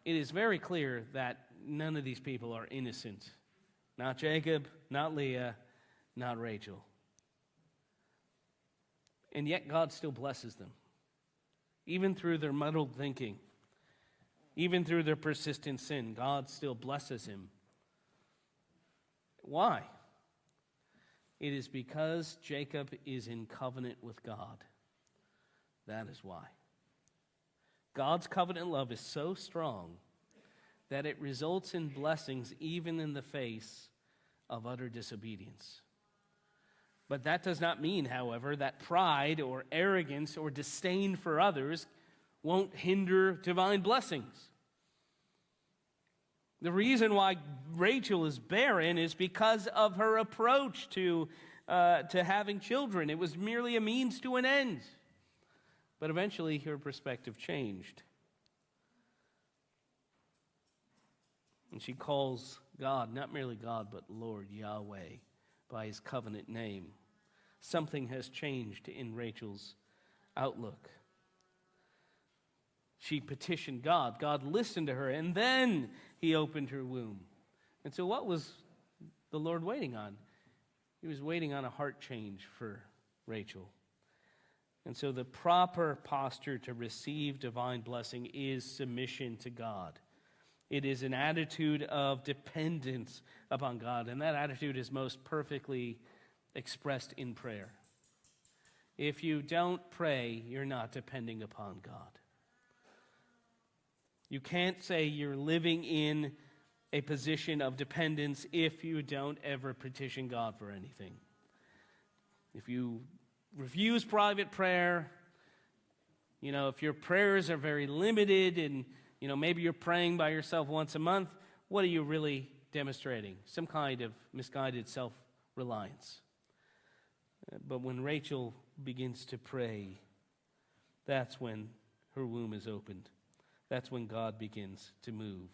it is very clear that none of these people are innocent. Not Jacob, not Leah, not Rachel. And yet God still blesses them, even through their muddled thinking, even through their persistent sin. God still blesses him. Why? It is because Jacob is in covenant with God. That is why. God's covenant love is so strong that it results in blessings even in the face of utter disobedience. But that does not mean, however, that pride or arrogance or disdain for others won't hinder divine blessings. The reason why Rachel is barren is because of her approach to having children. It was merely a means to an end. But eventually her perspective changed. And she calls God, not merely God, but Lord Yahweh, by his covenant name. Something has changed in Rachel's outlook. She petitioned God. God listened to her, and then he opened her womb. And so what was the Lord waiting on? He was waiting on a heart change for Rachel. And so the proper posture to receive divine blessing is submission to God. It is an attitude of dependence upon God, and that attitude is most perfectly expressed in prayer. If you don't pray, you're not depending upon God. You can't say you're living in a position of dependence if you don't ever petition God for anything. If you refuse private prayer, if your prayers are very limited and, maybe you're praying by yourself once a month, what are you really demonstrating? Some kind of misguided self-reliance. But when Rachel begins to pray, that's when her womb is opened. That's when God begins to move.